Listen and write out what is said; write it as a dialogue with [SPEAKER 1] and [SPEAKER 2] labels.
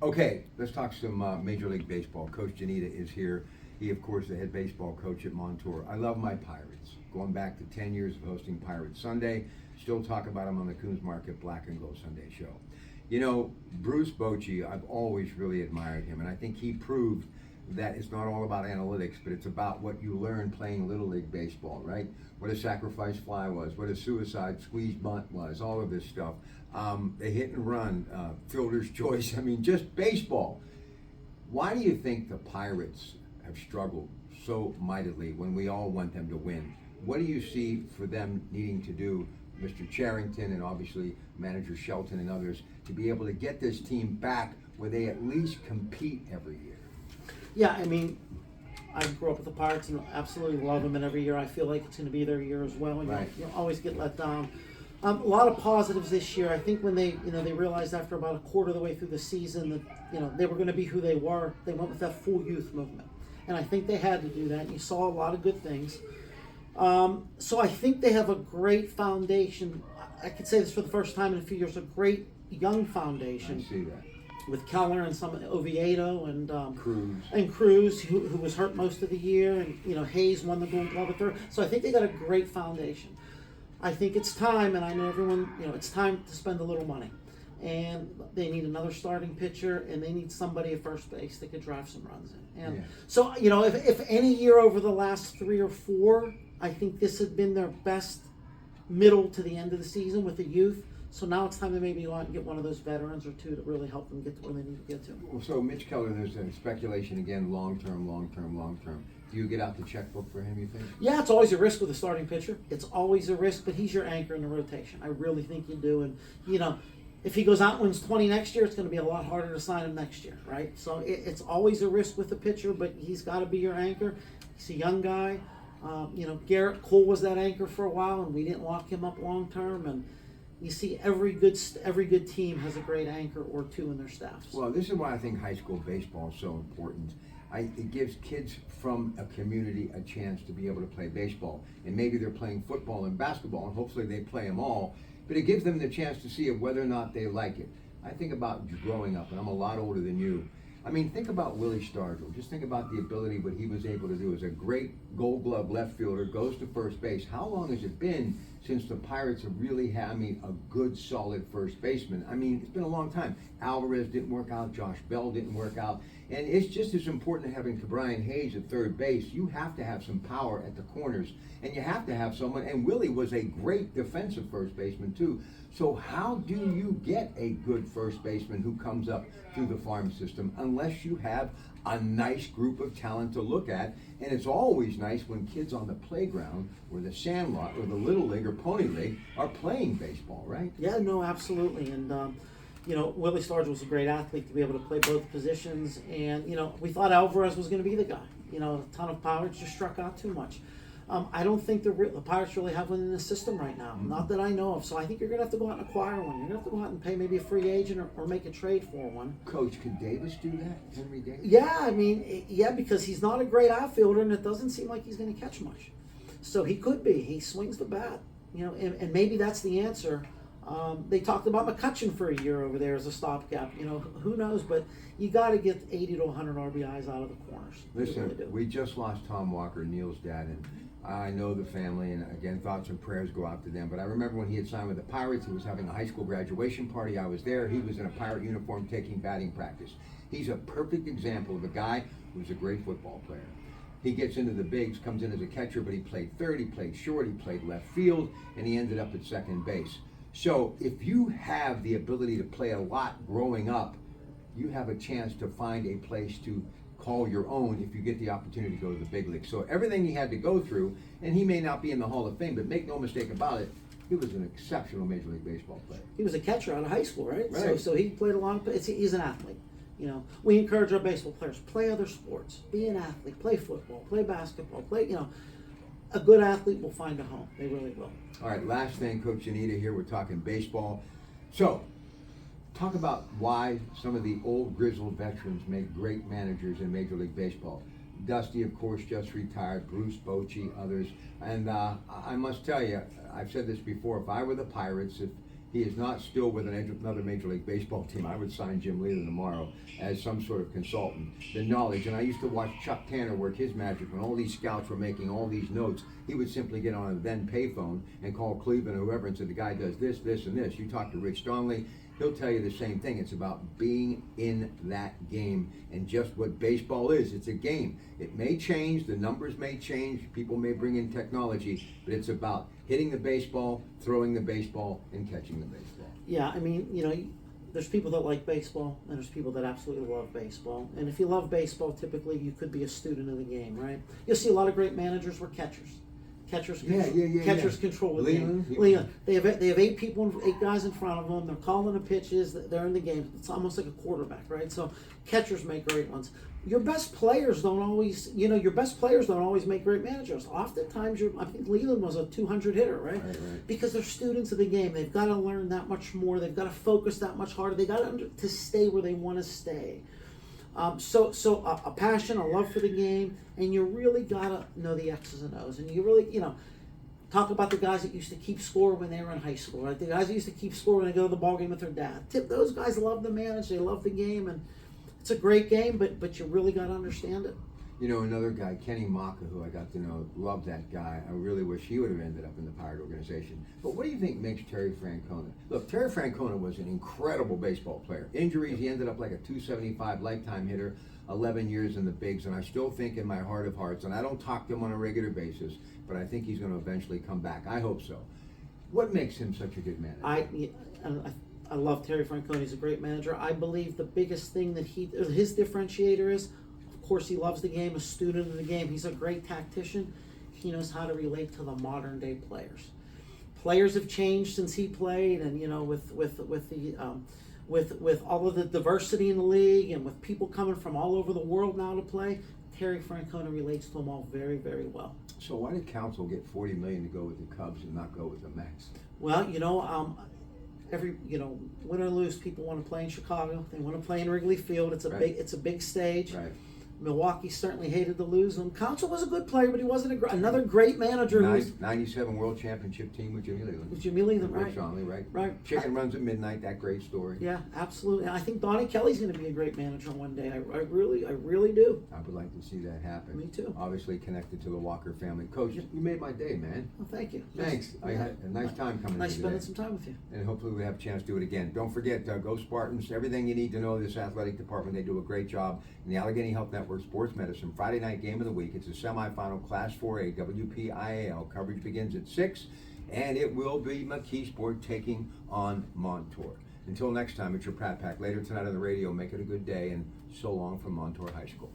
[SPEAKER 1] Okay, let's talk some Major League Baseball. Coach Janeda is here. He, of course, the head baseball coach at Montour. I love my Pirates. Going back to 10 years of hosting Pirate Sunday. Still talk about him on the Coons Market Black and Gold Sunday show. You know, Bruce Bochy, I've always really admired him, and I think he proved that it's not all about analytics, but it's about what you learn playing Little League Baseball, right? What a sacrifice fly was, what a suicide squeeze bunt was, all of this stuff. The hit and run, fielder's choice, I mean, just baseball. Why do you think the Pirates have struggled so mightily when we all want them to win? What do you see for them needing to do, Mr. Charrington and obviously manager Shelton and others, to be able to get this team back where they at least compete every year?
[SPEAKER 2] Yeah, I mean, I grew up with the Pirates and absolutely love them, and every year I feel like it's going to be their year as well. And
[SPEAKER 1] Right.
[SPEAKER 2] you'll always get let down. A lot of positives this year. I think when they realized after about a quarter of the way through the season that they were going to be who they were, they went with that full youth movement, and I think they had to do that. And you saw a lot of good things. So I think they have a great foundation. I could say this for the first time in a few years, a great young
[SPEAKER 1] I
[SPEAKER 2] foundation
[SPEAKER 1] see that.
[SPEAKER 2] with Keller and some Oviedo and
[SPEAKER 1] Cruz.
[SPEAKER 2] Cruz, who was hurt most of the year, and Hayes won the Gold Glove at third. So I think they got a great foundation. I think it's time, and I know everyone, it's time to spend a little money, and they need another starting pitcher, and they need somebody at first base that could drive some runs in. And
[SPEAKER 1] Yeah.
[SPEAKER 2] so if any year over the last 3 or 4, I think this had been their best middle to the end of the season with the youth. So now it's time to maybe go out and get one of those veterans or two to really help them get to where they need to get to.
[SPEAKER 1] Well, so Mitch Keller, there's a speculation again, long term. Do you get out the checkbook for him, you think?
[SPEAKER 2] Yeah, it's always a risk with a starting pitcher. It's always a risk, but he's your anchor in the rotation. I really think you do. And, if he goes out and wins 20 next year, it's going to be a lot harder to sign him next year, right? So it's always a risk with the pitcher, but he's got to be your anchor. He's a young guy. Garrett Cole was that anchor for a while, and we didn't lock him up long term. And you see every good team has a great anchor or two in their staffs.
[SPEAKER 1] Well, this is why I think high school baseball is so important. It gives kids from a community a chance to be able to play baseball. And maybe they're playing football and basketball, and hopefully they play them all. But it gives them the chance to see whether or not they like it. I think about growing up, and I'm a lot older than you. I mean, think about Willie Stargell. Just think about the ability, what he was able to do as a great Gold Glove left fielder, goes to first base. How long has it been since the Pirates have really had, a good, solid first baseman? It's been a long time. Alvarez didn't work out. Josh Bell didn't work out. And it's just as important as having Brian Hayes at third base. You have to have some power at the corners, and you have to have someone. And Willie was a great defensive first baseman too. So how do you get a good first baseman who comes up through the farm system unless you have a nice group of talent to look at? And it's always nice when kids on the playground or the sandlot or the Little League or Pony League are playing baseball, right?
[SPEAKER 2] Yeah, no, absolutely. And, Willie Stargell was a great athlete to be able to play both positions. And, we thought Alvarez was going to be the guy. A ton of power, just struck out too much. I don't think the Pirates really have one in the system right now.
[SPEAKER 1] Mm-hmm.
[SPEAKER 2] Not that I know of. So I think you're going to have to go out and acquire one. You're going to have to go out and pay maybe a free agent or make a trade for one.
[SPEAKER 1] Coach, could Davis do that? Henry Davis?
[SPEAKER 2] Yeah, because he's not a great outfielder, and it doesn't seem like he's going to catch much. So he could be. He swings the bat, and maybe that's the answer. They talked about McCutcheon for a year over there as a stopgap. Who knows? But you got to get 80 to 100 RBIs out of the corners.
[SPEAKER 1] Listen, we just lost Tom Walker, Neil's dad, and I know the family, and again, thoughts and prayers go out to them. But I remember when he had signed with the Pirates, he was having a high school graduation party. I was there. He was in a Pirate uniform taking batting practice. He's a perfect example of a guy who's a great football player. He gets into the bigs, comes in as a catcher, but he played third, he played short, he played left field, and he ended up at second base. So if you have the ability to play a lot growing up, you have a chance to find a place to call your own if you get the opportunity to go to the big league. So everything he had to go through, and he may not be in the Hall of Fame, but make no mistake about it, he was an exceptional Major League Baseball player.
[SPEAKER 2] He was a catcher out of high school, right?
[SPEAKER 1] Right.
[SPEAKER 2] So he played a lot of. He's an athlete. We encourage our baseball players, play other sports, be an athlete, play football, play basketball, play. A good athlete will find a home. They really will.
[SPEAKER 1] All right, last thing, Coach Janeda here. We're talking baseball. So, talk about why some of the old grizzled veterans make great managers in Major League Baseball. Dusty, of course, just retired. Bruce Bochy, others. And I must tell you, I've said this before, if I were the Pirates, if he is not still with another Major League Baseball team, I would sign Jim Leland tomorrow as some sort of consultant. The knowledge, and I used to watch Chuck Tanner work his magic when all these scouts were making all these notes. He would simply get on a then payphone and call Cleveland or whoever and say, the guy does this, this, and this. You talk to Rich Donnelly, he'll tell you the same thing. It's about being in that game and just what baseball is. It's a game. It may change, the numbers may change, people may bring in technology, but it's about hitting the baseball, throwing the baseball, and catching the baseball.
[SPEAKER 2] Yeah, I mean, there's people that like baseball, and there's people that absolutely love baseball. And if you love baseball, typically you could be a student of the game, right? You'll see a lot of great managers were catchers. Catchers control the game. Leland. They have 8 people, 8 guys in front of them. They're calling the pitches. They're in the game. It's almost like a quarterback, right? So catchers make great ones. Your best players don't always, make great managers. Oftentimes, I think Leland was a 200 hitter, right?
[SPEAKER 1] Right.
[SPEAKER 2] Because they're students of the game. They've got to learn that much more. They've got to focus that much harder. They got to stay where they want to stay. So a passion, a love for the game, and you really gotta know the X's and O's. And you really, talk about the guys that used to keep score when they were in high school, right? The guys that used to keep score when they go to the ball game with their dad. Those guys love to manage. They love the game, and it's a great game. But you really gotta understand it.
[SPEAKER 1] Another guy, Kenny Maka, who I got to know, loved that guy. I really wish he would have ended up in the Pirate organization. But what do you think makes Terry Francona? Look, Terry Francona was an incredible baseball player. Injuries, he ended up like a 275 lifetime hitter, 11 years in the bigs, and I still think in my heart of hearts, and I don't talk to him on a regular basis, but I think he's going to eventually come back. I hope so. What makes him such a good manager?
[SPEAKER 2] I love Terry Francona. He's a great manager. I believe the biggest thing that his differentiator is, of course, he loves the game, a student of the game. He's a great tactician. He knows how to relate to the modern day players. Players have changed since he played, and with all of the diversity in the league and with people coming from all over the world now to play, Terry Francona relates to them all very, very well.
[SPEAKER 1] So why did Council get $40 million to go with the Cubs and not go with the Mets?
[SPEAKER 2] Well, win or lose, people want to play in Chicago. They want to play in Wrigley Field. It's a big stage.
[SPEAKER 1] Right.
[SPEAKER 2] Milwaukee certainly hated to lose him. Council was a good player, but he wasn't another great manager.
[SPEAKER 1] 97 World Championship team with Jimmy Leland.
[SPEAKER 2] With Jimmy Leland, right?
[SPEAKER 1] Right. Chicken runs at midnight. That great story.
[SPEAKER 2] Yeah, absolutely. I think Donnie Kelly's going to be a great manager one day. I really do.
[SPEAKER 1] I would like to see that happen.
[SPEAKER 2] Me too.
[SPEAKER 1] Obviously connected to the Walker family. Coach, you made my day, man.
[SPEAKER 2] Well, thank you.
[SPEAKER 1] Thanks. I had a nice time coming.
[SPEAKER 2] Nice spending some time with you.
[SPEAKER 1] And hopefully we have a chance to do it again. Don't forget, go Spartans. Everything you need to know this athletic department. They do a great job. And the Allegheny Health Network Sports Medicine Friday night game of the week. It's a semifinal Class 4A WPIAL. Coverage begins at 6, and it will be McKeesport taking on Montour. Until next time, it's your Pratt Pack. Later tonight on the radio, make it a good day, and so long from Montour High School.